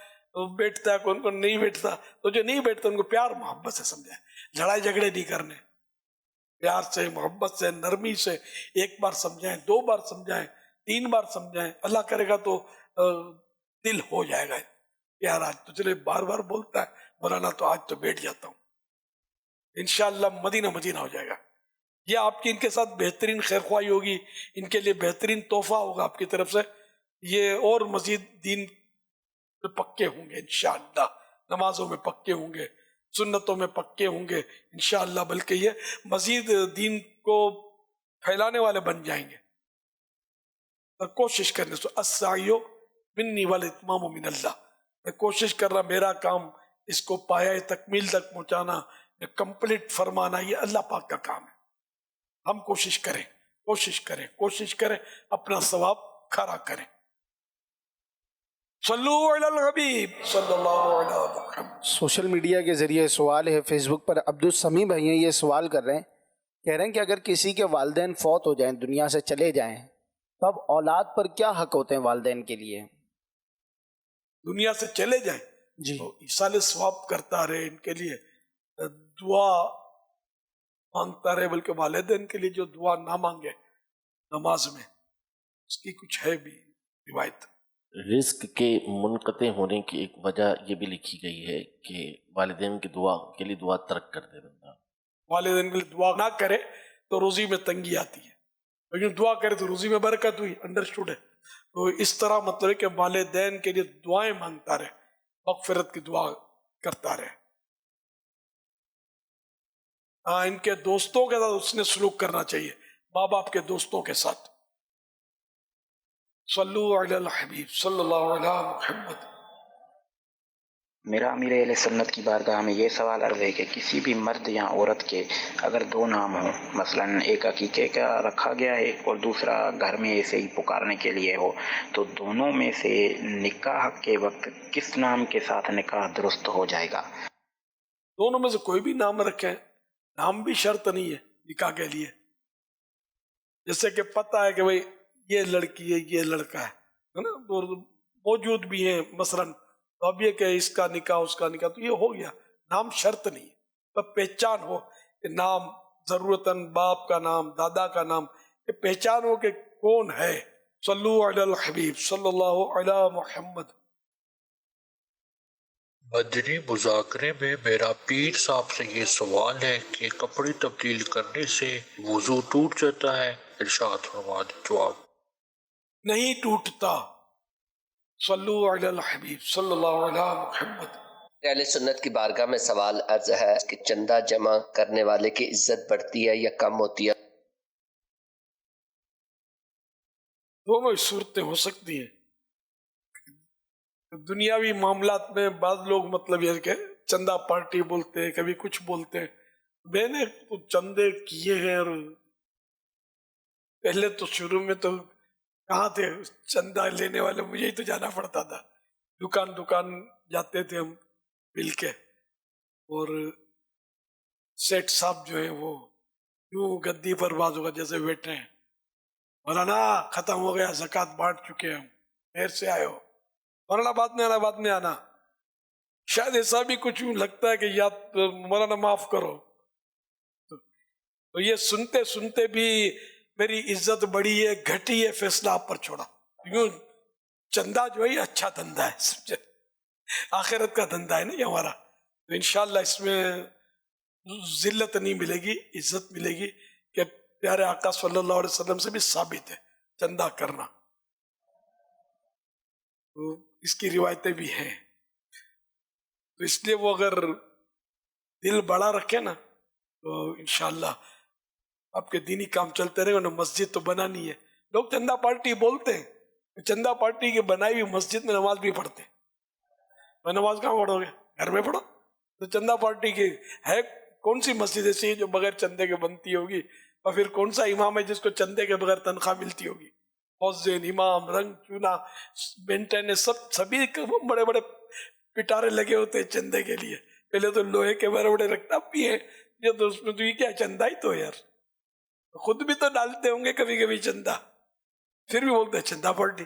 بیٹھتا ہے, کون کون نہیں بیٹھتا, تو جو نہیں بیٹھتا ان کو پیار محبت سے سمجھائیں. لڑائی جھگڑے نہیں کرنے, پیار سے, محبت سے, نرمی سے 1 بار سمجھائیں, 2 بار سمجھائیں, 3 بار سمجھائیں. اللہ کرے گا تو دل ہو جائے گا پیار. آج تو چلے بار بار بولتا ہے مولانا, تو آج تو بیٹھ جاتا ہوں, انشاءاللہ مدینہ ہو جائے گا. یہ آپ کی ان کے ساتھ بہترین خیرخواہی ہوگی, ان کے لیے بہترین تحفہ ہوگا آپ کی طرف سے. یہ اور مزید دین میں پکے ہوں گے انشاءاللہ, نمازوں میں پکے ہوں گے, سنتوں میں پکے ہوں گے انشاءاللہ, بلکہ یہ مزید دین کو پھیلانے والے بن جائیں گے. اور کوشش کرنے سے السعی منی والاتمام من اللہ, میں کوشش کر رہا, میرا کام اس کو پایہ تکمیل تک پہنچانا, کمپلیٹ فرمانا, یہ اللہ پاک کا کام ہے. ہم کوشش کریں, اپنا ثواب کھڑا کریں. صلو علی الحبیب صلی اللہ علیہ وسلم. سوشل میڈیا کے ذریعے سوال ہے, فیس بک پر عبدالسمی بھائی ہیں, یہ سوال کر رہے ہیں, کہہ رہے ہیں کہ اگر کسی کے والدین فوت ہو جائیں, دنیا سے چلے جائیں, تو اب اولاد پر کیا حق ہوتے ہیں والدین کے لیے؟ دنیا سے چلے جائیں جی, تو ایصال ثواب کرتا رہے, ان کے لیے دعا مانگتا رہے, بلکہ والدین کے لیے جو دعا نہ مانگے نماز میں, اس کی کچھ ہے بھی روایت. رزق کے منقطع ہونے کی ایک وجہ یہ بھی لکھی گئی ہے کہ والدین کی دعا کے لیے دعا ترک کر دے بندہ. والدین کے لیے دعا نہ کرے تو روزی میں تنگی آتی ہے, لیکن دعا کرے تو روزی میں برکت ہوئی, انڈرسٹوڈ ہے. تو اس طرح مطلب ہے کہ والدین کے لیے دعائیں مانگتا رہے, مغفرت کی دعا کرتا رہے. ان کے دوستوں کے ساتھ اس نے سلوک کرنا چاہیے, ماں باپ کے دوستوں کے ساتھ. صلو علی الحبیب صلی اللہ علیہ محمد. میرا امیر اہل سنت کی بارگاہ میں یہ سوال عرض ہے کہ کسی بھی مرد یا عورت کے اگر 2 نام ہوں, مثلا ایک عقیقے کا رکھا گیا ہے اور دوسرا گھر میں ایسے ہی پکارنے کے لیے ہو, تو دونوں میں سے نکاح کے وقت کس نام کے ساتھ نکاح درست ہو جائے گا؟ دونوں میں سے کوئی بھی نام رکھیں, نام بھی شرط نہیں ہے نکاح کے لیے. جیسے کہ پتہ ہے کہ بھئی یہ لڑکی ہے, یہ لڑکا ہے نا, موجود بھی ہیں مثلا, تو اب یہ کہ اس کا نکاح اس کا نکاح, تو یہ ہو گیا. نام شرط نہیں ہے, پر پہچان ہو کہ نام ضرورتاً باپ کا نام, دادا کا نام, یہ پہچان ہو کہ کون ہے. صلو علی الحبیب صلی اللہ علی محمد. مدنی مذاکرے میں میرا پیر صاحب سے یہ سوال ہے کہ کپڑے تبدیل کرنے سے وضو ٹوٹ جاتا ہے؟ ارشاد فرما دیں جواب۔ نہیں ٹوٹتا۔ صلو علی الحبیب صلی اللہ علیہ محمد۔ اہل سنت کی بارگاہ میں سوال عرض ہے کہ چندہ جمع کرنے والے کی عزت بڑھتی ہے یا کم ہوتی ہے؟ دونوں صورتیں ہو سکتی ہیں۔ دنیاوی معاملات میں بعض لوگ مطلب یہ کہ چندہ پارٹی بولتے ہیں، کبھی کچھ بولتے ہیں۔ میں نے تو چندے کیے ہیں، اور پہلے تو شروع میں تو کہاں تھے چندہ لینے والے، مجھے ہی تو جانا پڑتا تھا، دکان جاتے تھے ہم مل کے، اور سیٹ صاحب جو ہیں وہ یوں گدی پر بعض ہوگا جیسے بیٹھے ہیں، مولانا ختم ہو گیا، زکوٰۃ بانٹ چکے ہم، دیر سے آئے ہو، مولانا بعد میں آنا۔ شاید ایسا بھی کچھ لگتا ہے کہ یا مولانا معاف کرو، تو یہ سنتے سنتے بھی میری عزت بڑی ہے گھٹی ہے، فیصلہ آپ پر چھوڑا۔ یوں چندہ جو ہے یہ اچھا دھندا ہے، سمجھے، آخرت کا دھندا ہے نا یہ ہمارا، تو انشاءاللہ اس میں ذلت نہیں ملے گی، عزت ملے گی، کہ پیارے آقا صلی اللہ علیہ وسلم سے بھی ثابت ہے چندہ کرنا، تو اس کی روایتیں بھی ہیں۔ تو اس لیے وہ اگر دل بڑا رکھے نا تو انشاءاللہ آپ کے دینی کام چلتے رہے گا۔ مسجد تو بنانی ہے، لوگ چندہ پارٹی بولتے ہیں، چندہ پارٹی کی بنائی ہوئی مسجد میں نماز بھی پڑھتے ہیں، اور نماز کہاں پڑھو گے؟ گھر میں پڑھو۔ تو چندہ پارٹی کی ہے کون سی مسجد ایسی ہے جو بغیر چندے کے بنتی ہوگی؟ اور پھر کون سا امام ہے جس کو چندے کے بغیر تنخواہ ملتی ہوگی؟ مؤذن، امام، رنگ چونا، مینٹین، سبھی بڑے بڑے پٹارے لگے ہوتے ہیں چندے کے لیے، پہلے تو لوہے کے بڑے بڑے رکتاب بھی ہیں، یہ تو اس میں تو یہ کیا چندہ ہی تو ہے یار، خود بھی تو ڈالتے ہوں گے کبھی کبھی چندہ، پھر بھی بولتے ہیں چندہ پارٹی۔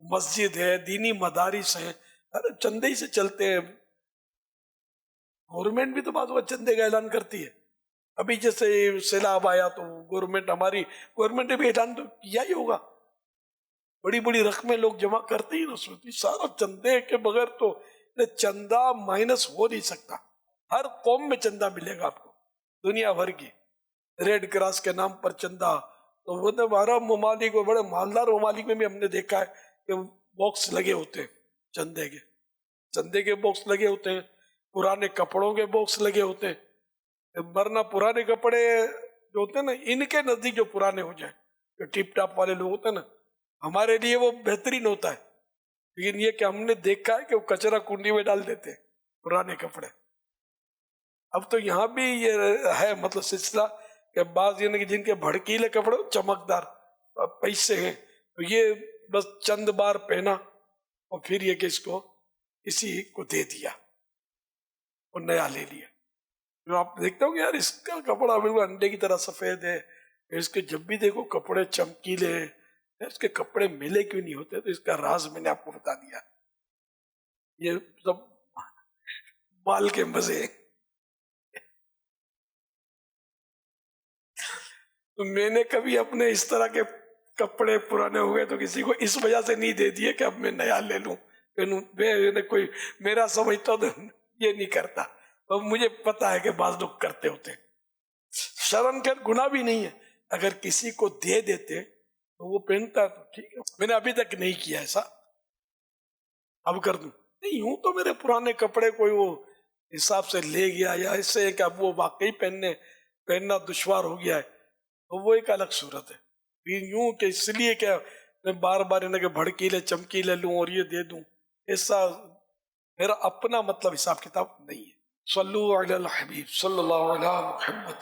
مسجد ہے، دینی مدارس ہیں، ارے چندے ہی سے چلتے ہیں۔ گورنمنٹ بھی تو بعض وقت چندے کا اعلان کرتی ہے، ابھی جیسے سیلاب آیا تو ہماری گورنمنٹ نے بھی اعلان تو کیا ہی ہوگا، بڑی بڑی رقمیں لوگ جمع کرتے ہی نا، سوچتی سارا چندے کے بغیر تو چندہ مائنس ہو نہیں سکتا۔ ہر قوم میں چندہ ملے گا آپ کو، دنیا بھر کی، ریڈ کراس کے نام پر چندہ، تو وہ ہمارا ممالک اور بڑے مالدار ممالک میں بھی ہم نے دیکھا ہے کہ باکس لگے ہوتے ہیں چندے کے باکس لگے ہوتے ہیں، پرانے کپڑوں کے باکس لگے ہوتے ہیں، ورنہ پرانے کپڑے جو ہوتے ہیں نا، ان کے نزدیک جو پرانے ہو جائیں، جو ٹیپ ٹاپ والے لوگ ہوتے ہیں نا، ہمارے لیے وہ بہترین ہوتا ہے، لیکن یہ کہ ہم نے دیکھا ہے کہ وہ کچرا کنڈی میں ڈال دیتے ہیں پرانے کپڑے۔ اب تو یہاں بھی یہ ہے مطلب سلسلہ کہ بعض یعنی کہ جن کے بھڑکیلے کپڑے چمکدار پیسے ہیں، تو یہ بس چند بار پہنا اور پھر یہ کہ اس کو کسی کو دے دیا اور نیا لے لیا۔ جو آپ دیکھتے ہو کہ یار اس کا کپڑا بالکل انڈے کی طرح سفید ہے، اس کے جب بھی دیکھو کپڑے چمکیلے ہیں، اس کے کپڑے ملے کیوں نہیں ہوتے؟ تو اس کا راز میں نے آپ کو بتا دیا، یہ سب مال کے مزے ہیں۔ تو میں نے کبھی اپنے اس طرح کے کپڑے پرانے ہو گئے تو کسی کو اس وجہ سے نہیں دے دیے کہ اب میں نیا لے لوں، کوئی میرا سمجھتا تو یہ نہیں کرتا، اور مجھے پتا ہے کہ بعض لوگ کرتے ہوتے ہیں۔ شرم کے گناہ بھی نہیں ہے، اگر کسی کو دے دیتے تو وہ پہنتا تو ٹھیک ہے، میں نے ابھی تک نہیں کیا ایسا، اب کر دوں نہیں، یوں تو میرے پرانے کپڑے کوئی وہ حساب سے لے گیا یا ایسے کہ اب وہ واقعی پہننا دشوار ہو گیا ہے، تو وہ ایک الگ صورت ہے۔ یوں کہ اس لیے کہ میں بار بار انہیں کہ بھڑکیلے چمکیلے لوں اور یہ دے دوں، ایسا میرا اپنا مطلب حساب کتاب نہیں ہے۔ صلو علی الحبیب صلی اللہ علیہ محمد۔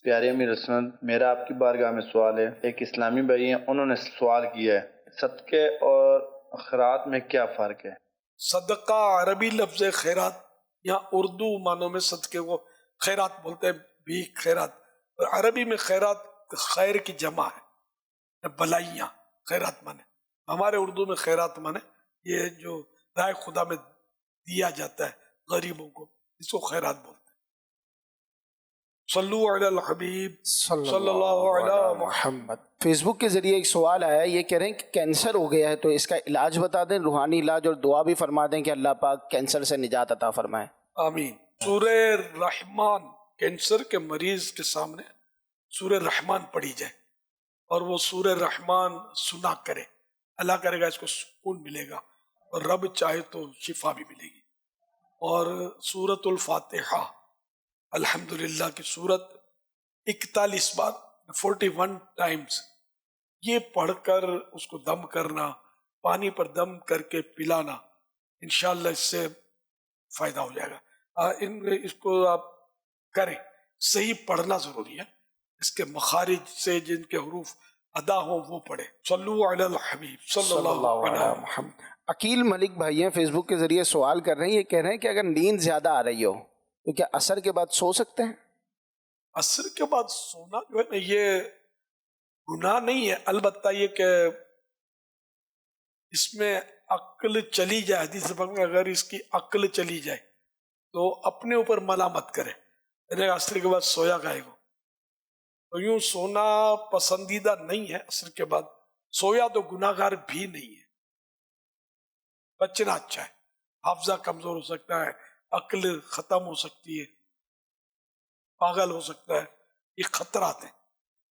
پیارے امیر سنت، میرا آپ کی بارگاہ میں سوال ہے، ایک اسلامی بھائی ہیں، انہوں نے سوال کیا ہے صدقے اور خیرات میں کیا فرق ہے؟ صدقہ عربی لفظ خیرات، یہاں اردو معنوں میں صدقے کو خیرات بولتے ہیں، بھی خیرات، عربی میں خیرات خیر کی جمع ہے، بلائیاں خیرات مانے، ہمارے اردو میں خیرات مانے یہ جو رائے خدا میں دیا جاتا ہے غریبوں کو، اس کو خیرات بولتے ہیں۔ صلو علی الحبیب صلی اللہ علی محمد. فیس بک کے ذریعے ایک سوال آیا ہے، یہ کہہ رہے ہیں کہ کینسر ہو گیا ہے تو اس کا علاج بتا دیں، روحانی علاج، اور دعا بھی فرما دیں کہ اللہ پاک کینسر سے نجات عطا فرمائے. آمین. سورہ رحمان، کینسر کے مریض کے سامنے سورہ رحمان پڑھی جائے اور وہ سورہ رحمان سنا کرے، اللہ کرے گا اس کو سکون ملے گا اور رب چاہے تو شفا بھی ملے گی. اور سورۃ الفاتحہ الحمدللہ کی سورت 41 بار 41 ٹائمز یہ پڑھ کر اس کو دم کرنا، پانی پر دم کر کے پلانا، انشاءاللہ اس سے فائدہ ہو جائے گا. اس کو آپ کریں، صحیح پڑھنا ضروری ہے، اس کے مخارج سے جن کے حروف ادا ہوں وہ پڑھے. صلو علی الحبیب صلی اللہ علیہ محمد. عقیل ملک بھائی ہیں فیس بک کے ذریعے سوال کر رہے ہیں، یہ کہہ رہے ہیں کہ اگر نیند زیادہ آ رہی ہو تو کیا عصر کے بعد سو سکتے ہیں؟ عصر کے بعد سونا جو ہے نا یہ گناہ نہیں ہے، البتہ یہ کہ اس میں عقل چلی جائے، حدیث پاک میں اگر اس کی عقل چلی جائے تو اپنے اوپر ملامت کرے، یعنی عصر کے بعد سویا گائے گو. تو یوں سونا پسندیدہ نہیں ہے عصر کے بعد، سویا تو گناہ گار بھی نہیں ہے، بچنا اچھا ہے. حافظہ کمزور ہو سکتا ہے، عقل ختم ہو سکتی ہے، پاگل ہو سکتا ہے، یہ خطرات ہیں.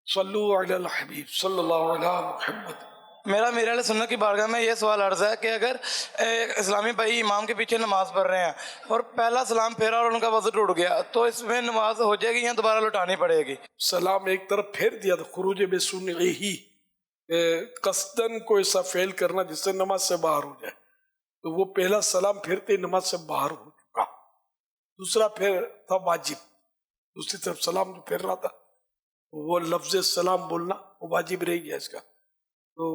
صلو علی الحبیب صلی اللہ علیہ محمد. میرا امیر اہل سنت کی بارگاہ میں یہ سوال عرض ہے کہ اگر اسلامی بھائی امام کے پیچھے نماز پڑھ رہے ہیں اور پہلا سلام پھیرا اور ان کا وضو ٹوٹ گیا تو اس میں نماز ہو جائے گی یا دوبارہ لوٹانی پڑے گی؟ سلام ایک طرف پھیر دیا تو خروج بے سنعی، قصدن کو ایسا فعل کرنا جس سے نماز سے باہر ہو جائے، تو وہ پہلا سلام پھرتے نماز سے باہر ہو چکا. دوسرا پھر تھا واجب، دوسری طرف سلام جو پھیر رہا تھا وہ لفظ سلام بولنا وہ واجب رہ گیا اس کا، تو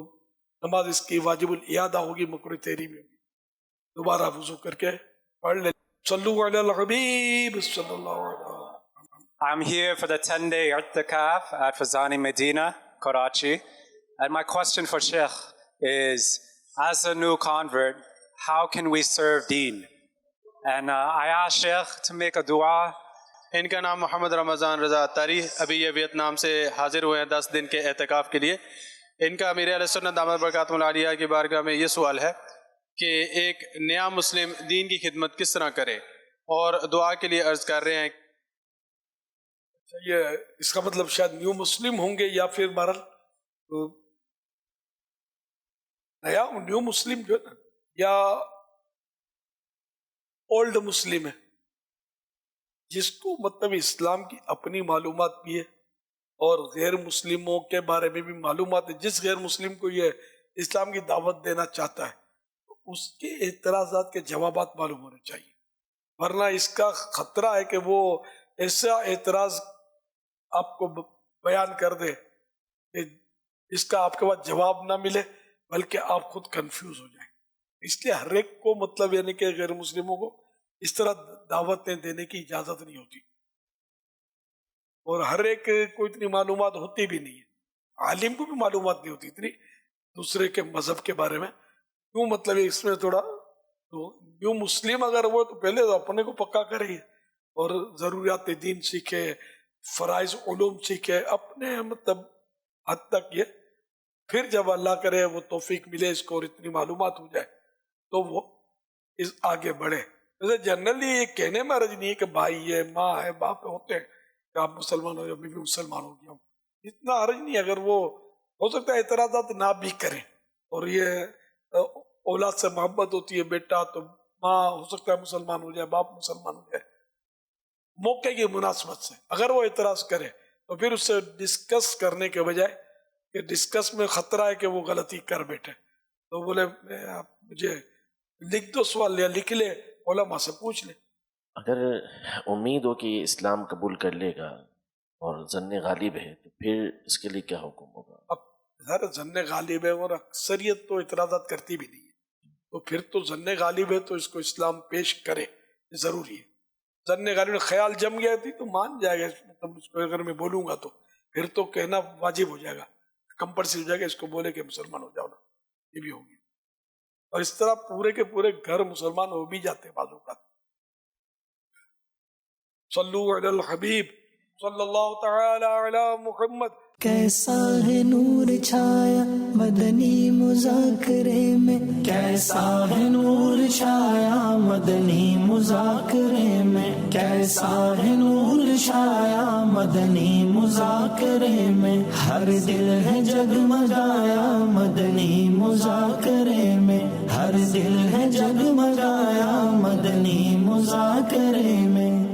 نماز اس کی واجب الاعادہ ہوگی، مکروہ تحریمی میں بھی دوبارہ وضو کر کے پڑھ لے. صلو علی الحبیب صلی اللہ علیہ وسلم. I'm here for the 10-day i'tikaf at Fazani Medina, Karachi. And my question for Sheikh is, as a new convert, how can we serve Deen? And I asked Sheikh to make a dua. ان کا نام محمد رمضان رضا اتاری، ابھی یہ Vietnam سے حاضر ہوئے ہیں 10 دن کے اعتکاف کے لیے. ان کا امیر اہل سنت دامت برکاتہم العالیہ کی بارگاہ میں یہ سوال ہے کہ ایک نیا مسلم دین کی خدمت کس طرح کرے، اور دعا کے لیے عرض کر رہے ہیں. یہ اس کا مطلب شاید نیو مسلم ہوں گے یا پھر بہرحال نیا نیو مسلم جو ہے نا یا اولڈ مسلم ہے، جس کو مطلب اسلام کی اپنی معلومات بھی ہے اور غیر مسلموں کے بارے میں بھی معلومات ہے. جس غیر مسلم کو یہ اسلام کی دعوت دینا چاہتا ہے اس کے اعتراضات کے جوابات معلوم ہونے چاہیے، ورنہ اس کا خطرہ ہے کہ وہ ایسا اعتراض آپ کو بیان کر دے کہ اس کا آپ کے پاس جواب نہ ملے بلکہ آپ خود کنفیوز ہو جائیں. اس لیے ہر ایک کو مطلب یعنی کہ غیر مسلموں کو اس طرح دعوتیں دینے کی اجازت نہیں ہوتی، اور ہر ایک کو اتنی معلومات ہوتی بھی نہیں ہے. عالم کو بھی معلومات نہیں ہوتی اتنی دوسرے کے مذہب کے بارے میں. کیوں مطلب اس میں تھوڑا تو کیوں مسلم اگر وہ تو پہلے تو اپنے کو پکا کرے اور ضروریات دین سیکھے، فرائض علوم سیکھے اپنے مطلب حد تک یہ، پھر جب اللہ کرے وہ توفیق ملے اس کو اور اتنی معلومات ہو جائے تو وہ اس آگے بڑھے. جیسے جنرلی یہ کہنے میں حرج نہیں ہے کہ بھائی ہے، ماں ہے، باپ ہوتے ہیں کہ آپ مسلمان ہو یا میں بھی مسلمان ہو گیا ہوں، اتنا حرج نہیں. اگر وہ ہو سکتا ہے اعتراضات نہ بھی کریں، اور یہ اولاد سے محبت ہوتی ہے، بیٹا تو ماں ہو سکتا ہے مسلمان ہو جائے، باپ مسلمان ہو جائے، موقع کی مناسبت سے اگر وہ اعتراض کرے تو پھر اس سے ڈسکس کرنے کے بجائے کہ ڈسکس میں خطرہ ہے کہ وہ غلطی کر بیٹھے تو بولے آپ مجھے لکھ دو سوال یا لکھ لے، علماء سے پوچھ لیں. اگر امید ہو کہ یہ اسلام قبول کر لے گا اور ظن غالب ہے تو پھر اس کے لیے کیا حکم ہوگا؟ اب ظاہر ظن غالب ہے اور اکثریت تو اعتراضات کرتی بھی نہیں ہے، تو پھر تو ظن غالب ہے تو اس کو اسلام پیش کرے، یہ ضروری ہے. ظن غالب خیال جم گیا تھی تو مان جائے گا، مطلب اس کو اگر میں بولوں گا تو پھر تو کہنا واجب ہو جائے گا، کمپلسری ہو جائے گا، اس کو بولے کہ مسلمان ہو جاؤ نا، یہ بھی ہوگی. اور اس طرح پورے کے پورے گھر مسلمان ہو بھی جاتے بعض اوقات. صلو علی الحبیب صلی اللہ تعالی علی محمد. کیسا ہے نور چھایا مدنی مذاکرے میں، کیسا ہے نور چھایا مدنی مذاکرے میں، کیسا ہے نور چھایا مدنی مذاکرے میں، ہر دل ہے جگمگایا مدنی مذاکرے میں، ہر دل ہے جگمگایا مدنی مذاکرے میں.